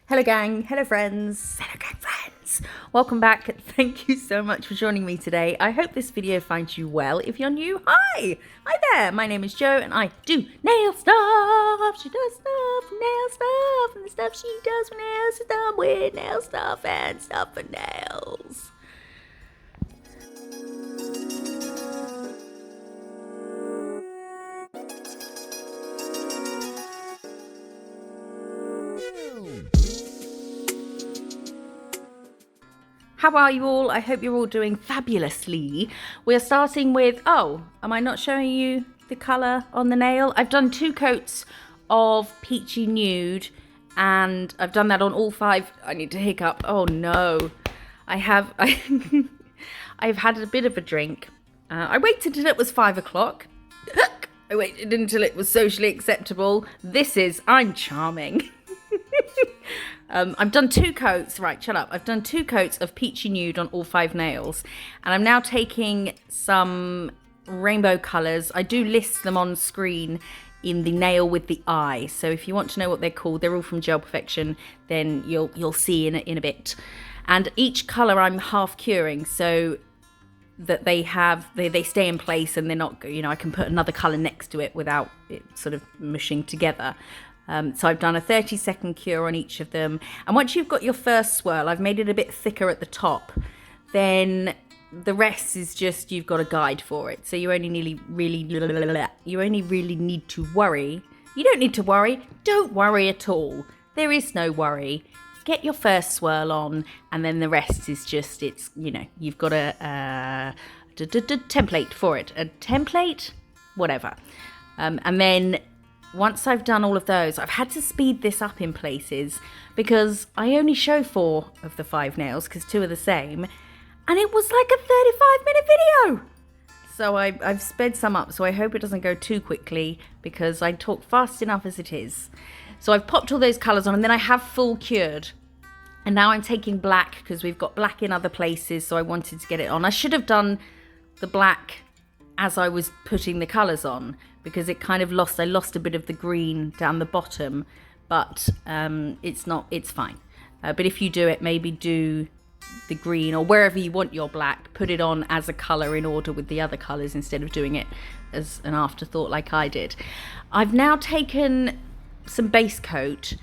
Hello gang, hello friends, hello gang friends. Welcome back. Thank you so much for joining me today. I hope this video finds you well. If you're new, hi there. My name is Jo and I do nail stuff. She does stuff, nail stuff, and the stuff she does for nails is done with nail stuff and stuff for nails. How are you all? I hope you're all doing fabulously. We're starting with, am I not showing you the colour on the nail? I've done 2 coats of peachy nude and I've done that on all 5. I need to hiccup. Oh no. I've had a bit of a drink. I waited until it was 5 o'clock. I waited until it was socially acceptable. I'm charming. I've done 2 coats, right, shut up. I've done 2 coats of peachy nude on all 5 nails. And I'm now taking some rainbow colours. I do list them on screen in the nail with the eye. So if you want to know what they're called, they're all from Gel Perfection, then you'll see in a bit. And each colour I'm half curing so that they stay in place and they're not, I can put another colour next to it without it sort of mushing together. So I've done a 30-second cure on each of them. And once you've got your first swirl, I've made it a bit thicker at the top. Then the rest is just, you've got a guide for it. So you only really need to worry. You don't need to worry. Don't worry at all. There is no worry. Get your first swirl on, and then the rest is just, you've got a template for it. A template? Whatever. And then once I've done all of those, I've had to speed this up in places because I only show 4 of the 5 nails because 2 are the same. And it was like a 35-minute video. So I've sped some up, so I hope it doesn't go too quickly because I talk fast enough as it is. So I've popped all those colours on and then I have full cured. And now I'm taking black because we've got black in other places, so I wanted to get it on. I should have done the black as I was putting the colours on because it kind of I lost a bit of the green down the bottom, but it's fine. But if you do it, maybe do the green or wherever you want your black, put it on as a colour in order with the other colours instead of doing it as an afterthought like I did. I've now taken some base coat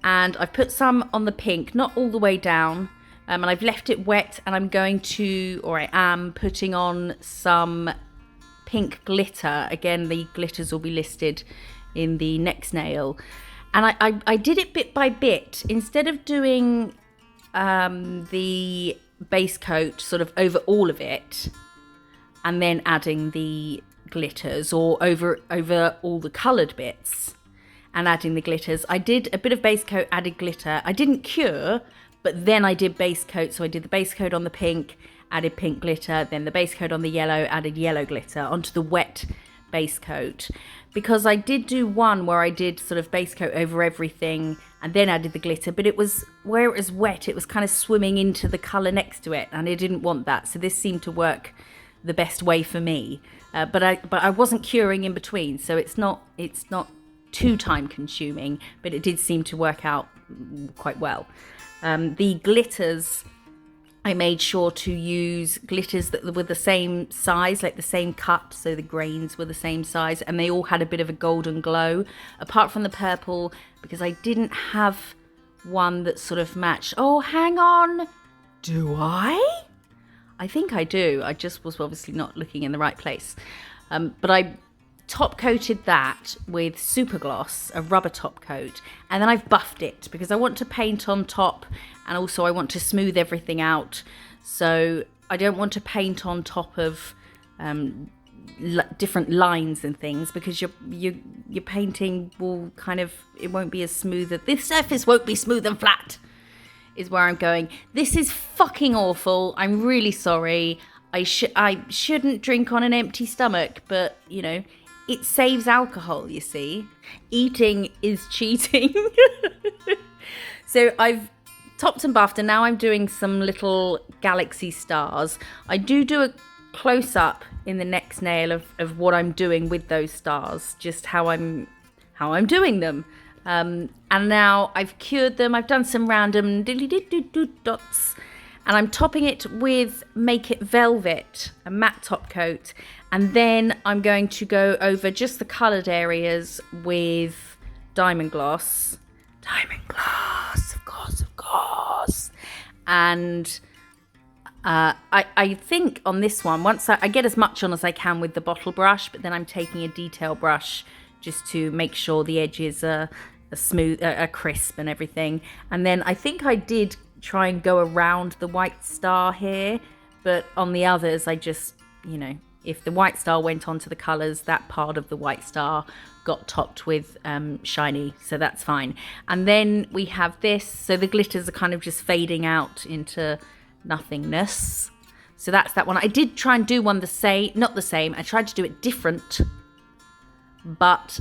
and I've put some on the pink, not all the way down, and I've left it wet, and I am putting on some pink glitter. Again, the glitters will be listed in the next nail. And I did it bit by bit. Instead of doing the base coat sort of over all of it and then adding the glitters, or over all the coloured bits and adding the glitters, I did a bit of base coat, added glitter. I didn't cure, but then I did base coat. So I did the base coat on the pink, added pink glitter, then the base coat on the yellow, added yellow glitter onto the wet base coat. Because I did do one where I did sort of base coat over everything and then added the glitter, but it was where it was wet, it was kind of swimming into the colour next to it, and I didn't want that. So this seemed to work the best way for me. But I wasn't curing in between, so it's not too time consuming, but it did seem to work out quite well. The glitters, I made sure to use glitters that were the same size, like the same cut, so the grains were the same size, and they all had a bit of a golden glow, apart from the purple, because I didn't have one that sort of matched. Oh, hang on. Do I? I think I do. I just was obviously not looking in the right place. But I top coated that with super gloss, a rubber top coat, and then I've buffed it because I want to paint on top, and also I want to smooth everything out. So I don't want to paint on top of different lines and things, because your painting will it won't be as smooth. This surface won't be smooth and flat, is where I'm going. This is fucking awful. I'm really sorry. I shouldn't drink on an empty stomach, but it saves alcohol, you see. Eating is cheating. So I've topped and buffed, and now I'm doing some little galaxy stars. I do a close-up in the next nail of what I'm doing with those stars, just how I'm doing them. And now I've cured them. I've done some random dots. And I'm topping it with Make It Velvet, a matte top coat. And then I'm going to go over just the coloured areas with Diamond Gloss. Diamond Gloss, of course. And I think on this one, once I get as much on as I can with the bottle brush, but then I'm taking a detail brush just to make sure the edges are smooth, crisp and everything. And then I think I did try and go around the white star here, but on the others I just, if the white star went onto the colours, that part of the white star got topped with shiny, so that's fine. And then we have this, so the glitters are kind of just fading out into nothingness. So that's that one. I did try and do one not the same, I tried to do it different, but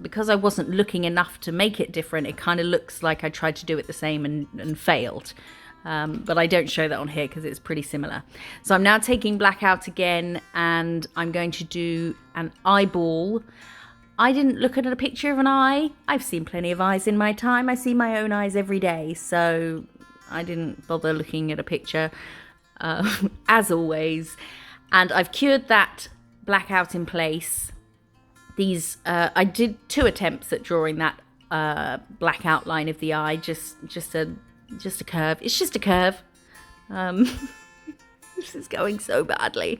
because I wasn't looking enough to make it different, it kind of looks like I tried to do it the same and failed. But I don't show that on here because it's pretty similar. So I'm now taking black out again, and I'm going to do an eyeball. I didn't look at a picture of an eye. I've seen plenty of eyes in my time. I see my own eyes every day, so I didn't bother looking at a picture, as always. And I've cured that black out in place. These I did 2 attempts at drawing that black outline of the eye, just a curve. It's just a curve. This is going so badly.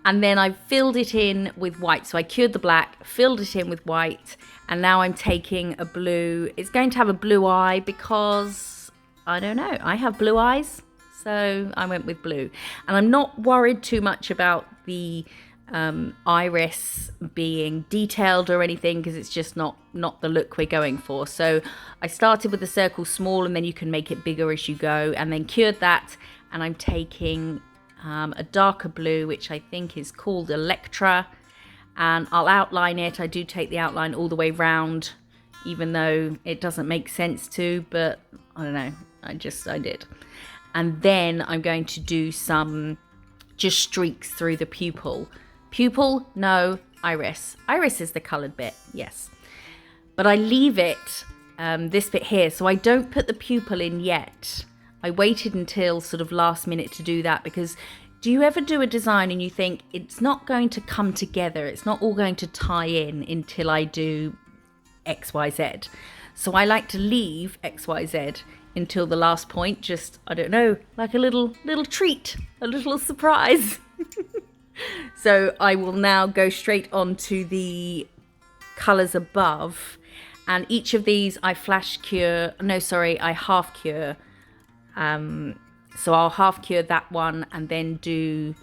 And then I filled it in with white. So I cured the black, filled it in with white, and now I'm taking a blue. It's going to have a blue eye because, I don't know, I have blue eyes, so I went with blue. And I'm not worried too much about the iris being detailed or anything, because it's just not the look we're going for. So I started with the circle small, and then you can make it bigger as you go, and then cured that. And I'm taking a darker blue, which I think is called Electra, and I'll outline it. I do take the outline all the way round, even though it doesn't make sense to, but I don't know, I did. And then I'm going to do some just streaks through the pupil. Pupil, no, iris. Iris is the coloured bit, yes. But I leave it, this bit here, so I don't put the pupil in yet. I waited until sort of last minute to do that, because do you ever do a design and you think it's not going to come together, it's not all going to tie in until I do XYZ? So I like to leave XYZ until the last point, just, I don't know, like a little treat, a little surprise. So I will now go straight on to the colours above, and each of these I half cure. So I'll half cure that one and then do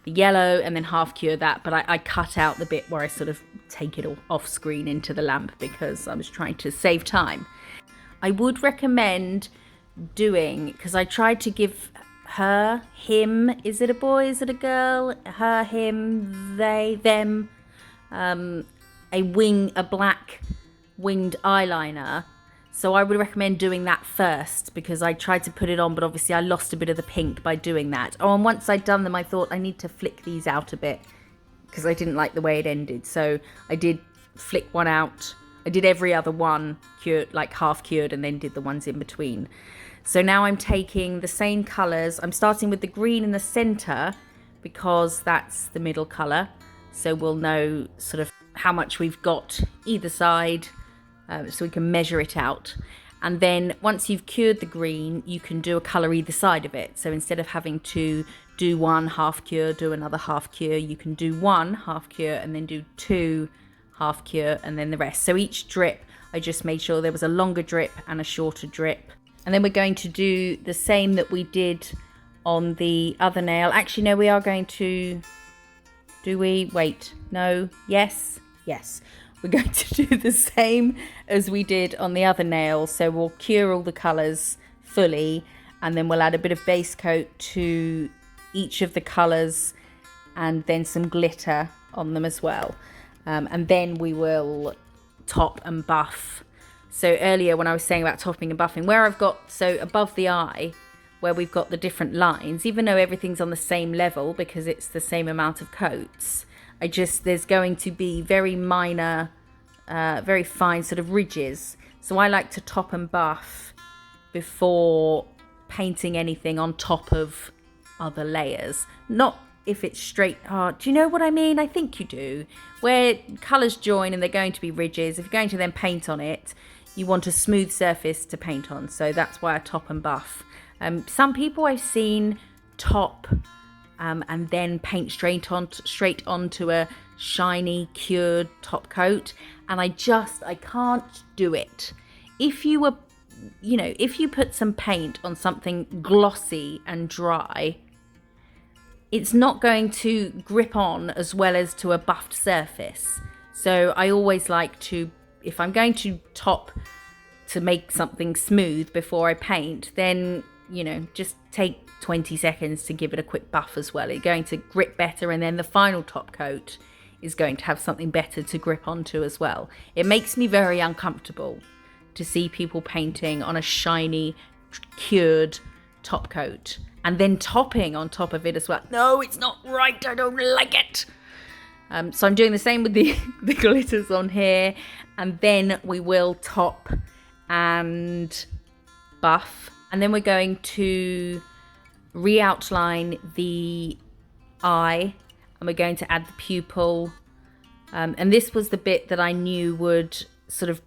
the yellow and then half cure that, but I cut out the bit where I sort of take it off screen into the lamp because I was trying to save time. I would recommend doing, because I tried to give her, him, is it a boy, is it a girl, her, him, they, them, a black winged eyeliner. So I would recommend doing that first, because I tried to put it on, but obviously I lost a bit of the pink by doing that. Oh, and once I'd done them, I thought I need to flick these out a bit because I didn't like the way it ended. So I did flick one out. I did every other one cured, like half cured, and then did the ones in between. So now I'm taking the same colours. I'm starting with the green in the centre because that's the middle colour. So we'll know sort of how much we've got either side, so we can measure it out. And then once you've cured the green, you can do a colour either side of it. So instead of having to do one half cure, do another half cure, you can do one half cure and then do 2 half cure and then the rest. So each drip, I just made sure there was a longer drip and a shorter drip. And then we're going to do the same that we did on the other nail. Actually, no, we are going to... Do we? Wait. No. Yes. Yes. We're going to do the same as we did on the other nail. So we'll cure all the colours fully, and then we'll add a bit of base coat to each of the colours and then some glitter on them as well. And then we will top and buff. So earlier when I was saying about topping and buffing, where I've got, so above the eye, where we've got the different lines, even though everything's on the same level because it's the same amount of coats, there's going to be very minor very fine sort of ridges. So I like to top and buff before painting anything on top of other layers. Not if it's straight hard. Do you know what I mean? I think you do. Where colours join and they're going to be ridges, if you're going to then paint on it, you want a smooth surface to paint on. So that's why I top and buff. Some people I've seen top and then paint straight onto a shiny cured top coat, and I can't do it. If you were, if you put some paint on something glossy and dry, it's not going to grip on as well as to a buffed surface. So I always like to, if I'm going to top to make something smooth before I paint, then just take 20 seconds to give it a quick buff as well. It's going to grip better, and then the final top coat is going to have something better to grip onto as well. It makes me very uncomfortable to see people painting on a shiny, cured top coat and then topping on top of it as well. No, it's not right. I don't like it. So I'm doing the same with the glitters on here, and then we will top and buff. And then we're going to re-outline the eye, and we're going to add the pupil. And this was the bit that I knew would sort of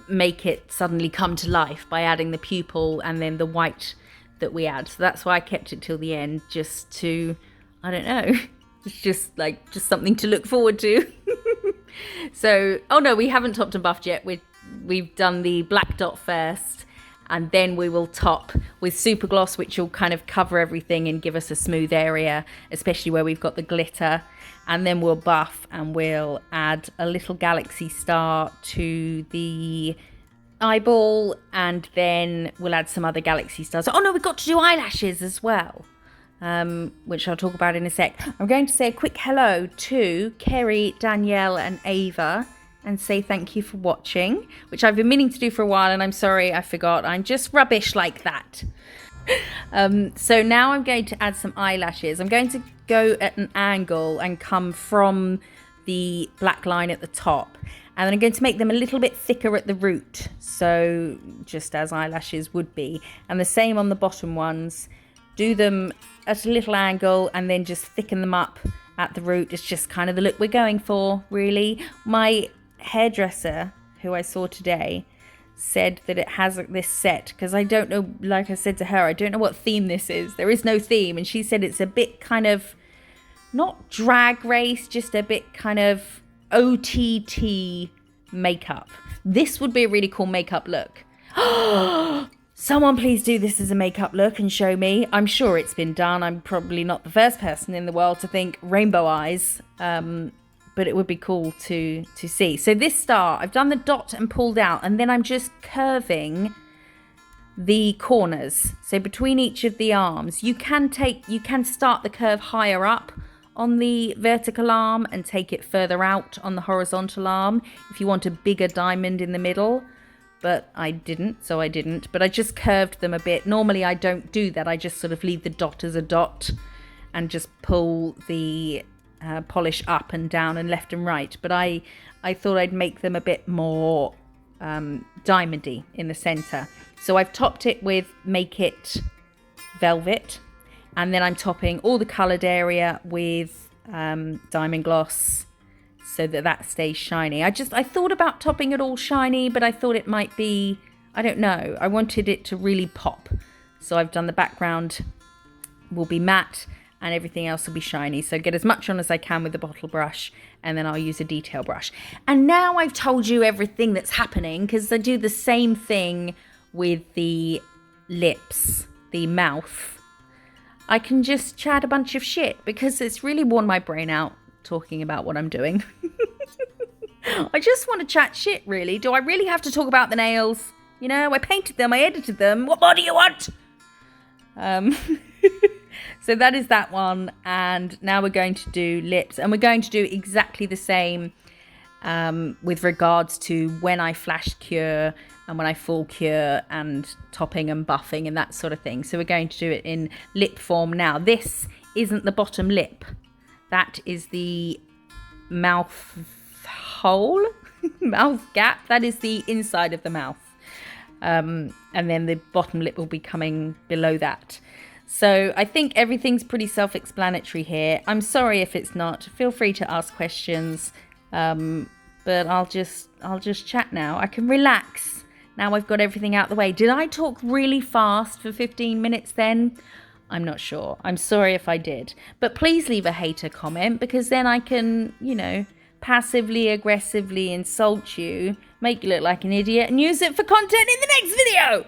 make it suddenly come to life by adding the pupil and then the white that we add. So that's why I kept it till the end, just to, I don't know, it's just something to look forward to. So, oh no, we haven't topped and buffed yet. We've done the black dot first, and then we will top with super gloss, which will kind of cover everything and give us a smooth area, especially where we've got the glitter. And then we'll buff and we'll add a little galaxy star to the eyeball, and then we'll add some other galaxy stars. Oh no, we've got to do eyelashes as well, which I'll talk about in a sec. I'm going to say a quick hello to Kerry, Danielle and Ava, and say thank you for watching, which I've been meaning to do for a while, and I'm sorry I forgot. I'm just rubbish like that. So now I'm going to add some eyelashes. I'm going to go at an angle and come from the black line at the top, and then I'm going to make them a little bit thicker at the root, so just as eyelashes would be, and the same on the bottom ones. Do them at a little angle and then just thicken them up at the root. It's just kind of the look we're going for, really. My hairdresser, who I saw today, said that it has this set, because I don't know, like I said to her, I don't know what theme this is. There is no theme, and she said it's a bit kind of not drag race, just a bit kind of OTT makeup. This would be a really cool makeup look. Someone please do this as a makeup look and show me. I'm sure it's been done. I'm probably not the first person in the world to think rainbow eyes, but it would be cool to see. So this star, I've done the dot and pulled out, and then I'm just curving the corners. So between each of the arms, you can start the curve higher up on the vertical arm and take it further out on the horizontal arm if you want a bigger diamond in the middle. But I didn't, so I didn't. But I just curved them a bit. Normally I don't do that. I just sort of leave the dot as a dot and just pull the polish up and down and left and right. But I thought I'd make them a bit more diamondy in the center. So I've topped it with Make It Velvet, and then I'm topping all the colored area with diamond gloss so that stays shiny. I thought about topping it all shiny, but I thought it might be, I don't know, I wanted it to really pop. So I've done the background will be matte and everything else will be shiny. So get as much on as I can with the bottle brush, and then I'll use a detail brush. And now I've told you everything that's happening, because I do the same thing with the lips, the mouth. I can just chat a bunch of shit because it's really worn my brain out talking about what I'm doing. I just want to chat shit, really. Do I really have to talk about the nails? I painted them, I edited them. What more do you want? So that is that one. And now we're going to do lips, and we're going to do exactly the same with regards to when I flash cure and when I full cure and topping and buffing and that sort of thing. So we're going to do it in lip form now. This isn't the bottom lip. That is the mouth hole. mouth gap. That is the inside of the mouth. And then the bottom lip will be coming below that. So I think everything's pretty self-explanatory here. I'm sorry if it's not. Feel free to ask questions. But I'll just chat now. I can relax. Now I've got everything out the way. Did I talk really fast for 15 minutes then? I'm not sure. I'm sorry if I did. But please leave a hater comment, because then I can, passively, aggressively insult you, make you look like an idiot, and use it for content in the next video.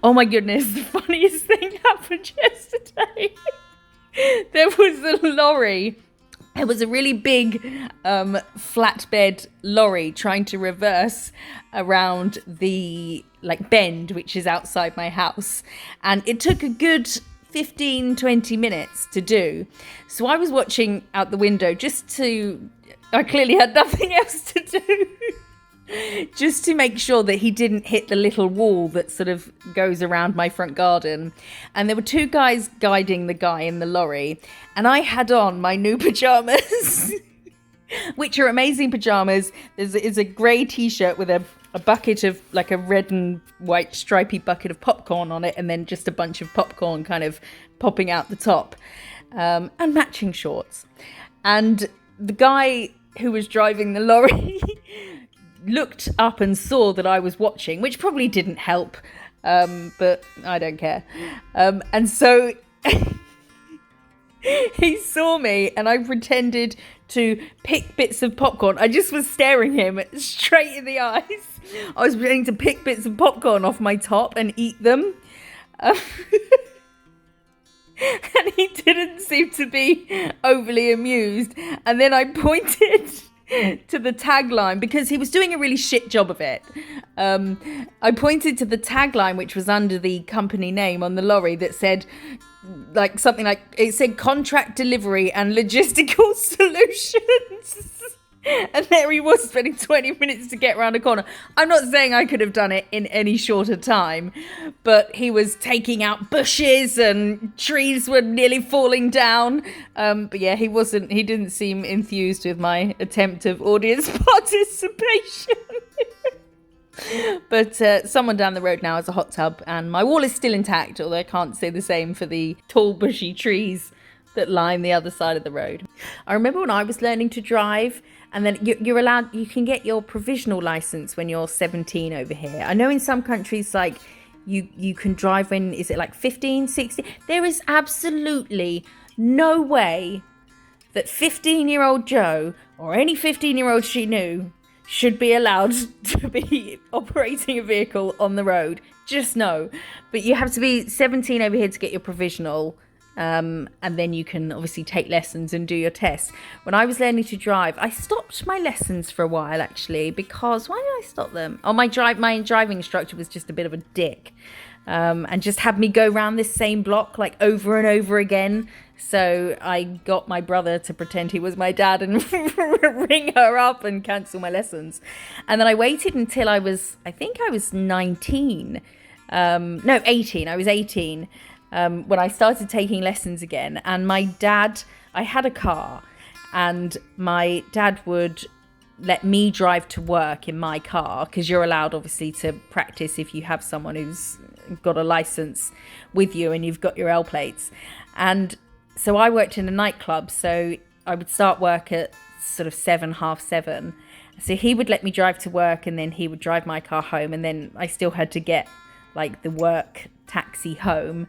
Oh my goodness, the funniest thing happened yesterday. There was a lorry. It was a really big flatbed lorry trying to reverse around the bend, which is outside my house. And it took a good 15-20 minutes to do. So I was watching out the window I clearly had nothing else to do. Just to make sure that he didn't hit the little wall that sort of goes around my front garden. And there were two guys guiding the guy in the lorry. And I had on my new pajamas, which are amazing pajamas. There's a grey t-shirt with a bucket of a red and white stripy bucket of popcorn on it. And then just a bunch of popcorn kind of popping out the top. And matching shorts. And the guy who was driving the lorry looked up and saw that I was watching, which probably didn't help, but I don't care. And so he saw me, and I pretended to pick bits of popcorn. I just was staring him straight in the eyes. I was pretending to pick bits of popcorn off my top and eat them. And he didn't seem to be overly amused. And then I pointed to the tagline, because he was doing a really shit job of it. I pointed to the tagline, which was under the company name on the lorry, that said something like, it said contract delivery and logistical solutions. And there he was, spending 20 minutes to get around a corner. I'm not saying I could have done it in any shorter time, but he was taking out bushes and trees were nearly falling down. But yeah, he didn't seem enthused with my attempt of audience participation. But someone down the road now has a hot tub, and my wall is still intact, although I can't say the same for the tall bushy trees that line the other side of the road. I remember when I was learning to drive, and then you can get your provisional license when you're 17 over here. I know in some countries, you can drive when, is it 15, 16? There is absolutely no way that 15-year-old Joe, or any 15-year-old she knew, should be allowed to be operating a vehicle on the road. Just no. But you have to be 17 over here to get your provisional. And then you can obviously take lessons and do your tests. When I was learning to drive, I stopped my lessons for a while, actually, because why did I stop them? Oh, my driving instructor was just a bit of a dick, and just had me go around this same block over and over again. So I got my brother to pretend he was my dad and ring her up and cancel my lessons. And then I waited until I was 19. No, 18. I was 18. When I started taking lessons again. And I had a car, and my dad would let me drive to work in my car, because you're allowed obviously to practice if you have someone who's got a license with you and you've got your L plates. And so I worked in a nightclub, so I would start work at sort of 7:30. So he would let me drive to work, and then he would drive my car home, and then I still had to get the work taxi home,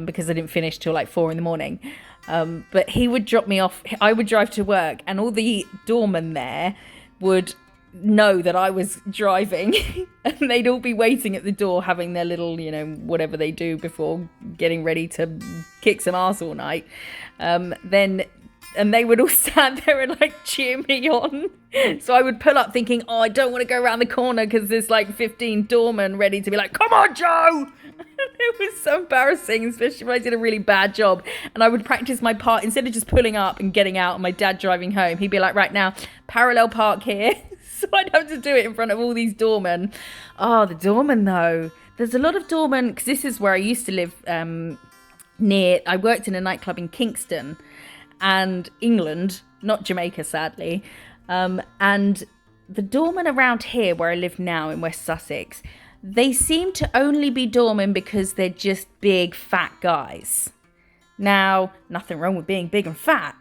because I didn't finish till 4 a.m. But he would drop me off. I would drive to work, and all the doormen there would know that I was driving, and they'd all be waiting at the door having their little, whatever they do before getting ready to kick some ass all night. And they would all stand there and cheer me on. So I would pull up thinking, oh, I don't want to go around the corner because there's 15 doormen ready to be come on, Joe! It was so embarrassing, especially when I did a really bad job. And I would practice my part instead of just pulling up and getting out and my dad driving home. He'd be right now, parallel park here. So I'd have to do it in front of all these doormen. Oh, the doormen though. There's a lot of doormen, because this is where I used to live I worked in a nightclub in Kingston, and England, not Jamaica, sadly. And the doormen around here where I live now in West Sussex, they seem to only be doormen because they're just big fat guys. Now, nothing wrong with being big and fat.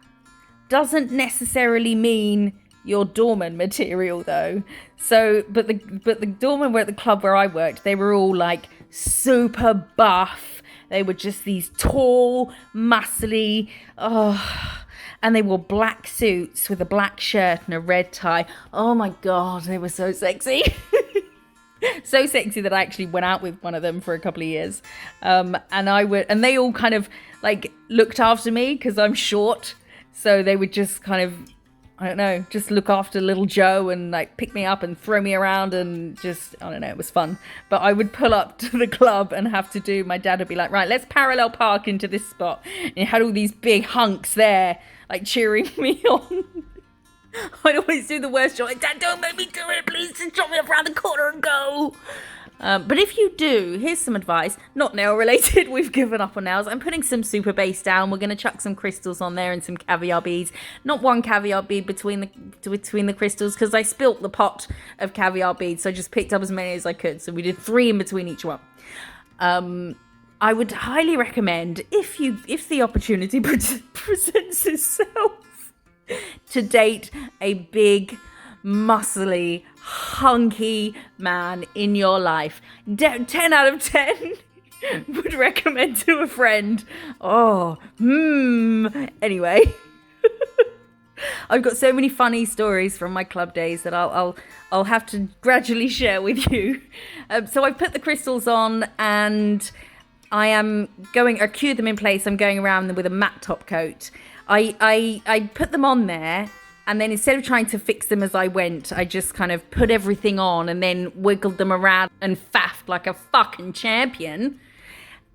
Doesn't necessarily mean you're doorman material though. So, but the doormen were at the club where I worked, they were all like super buff. They were just these tall, muscly, and they wore black suits with a black shirt and a red tie. Oh my God, they were so sexy. So sexy that I actually went out with one of them for a couple of years. And they all kind of like looked after me because I'm short. So they would just kind of, I don't know, just look after little Joe and like pick me up and throw me around and just, I don't know, it was fun. But I would pull up to the club and my dad would be like, right, let's parallel park into this spot. And you had all these big hunks there, like cheering me on. I'd always do the worst job. Like, Dad, don't make me do it. Please just drop me up around the corner and go. But if you do, here's some advice. Not nail related. We've given up on nails. I'm putting some super base down. We're going to chuck some crystals on there and some caviar beads. Not one caviar bead between the crystals because I spilt the pot of caviar beads. So I just picked up as many as I could. So we did 3 in between each one. I would highly recommend if the opportunity presents itself, to date a big, muscly, hunky man in your life. 10 out of 10 would recommend to a friend. Anyway. I've got so many funny stories from my club days that I'll have to gradually share with you. So I've put the crystals on and I cue them in place. I'm going around them with a matte top coat. I put them on there, and then instead of trying to fix them as I went, I just kind of put everything on and then wiggled them around and faffed like a fucking champion,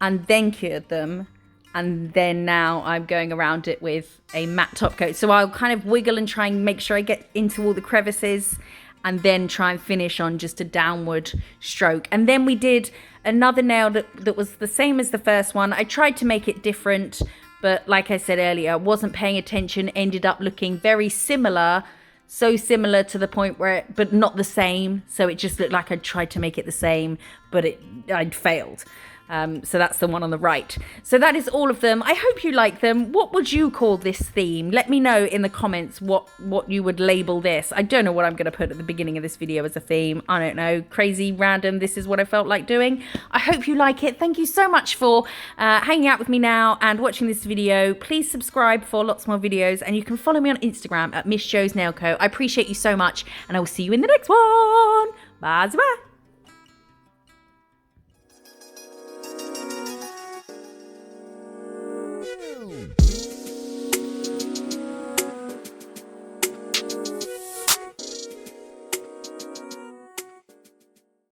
and then cured them. And then now I'm going around it with a matte top coat. So I'll kind of wiggle and try and make sure I get into all the crevices, and then try and finish on just a downward stroke. And then we did another nail that was the same as the first one. I tried to make it different, but like I said earlier, wasn't paying attention, ended up looking very similar, so similar to the point where, but not the same. So it just looked like I tried to make it the same, but I'd failed. So that's the one on the right. So that is all of them. I hope you like them. What would you call this theme? Let me know in the comments what you would label this. I don't know what I'm going to put at the beginning of this video as a theme. I don't know. Crazy, random. This is what I felt like doing. I hope you like it. Thank you so much for hanging out with me now and watching this video. Please subscribe for lots more videos, and you can follow me on Instagram at Miss Jo's Nail Co. I appreciate you so much, and I will see you in the next one. Bye.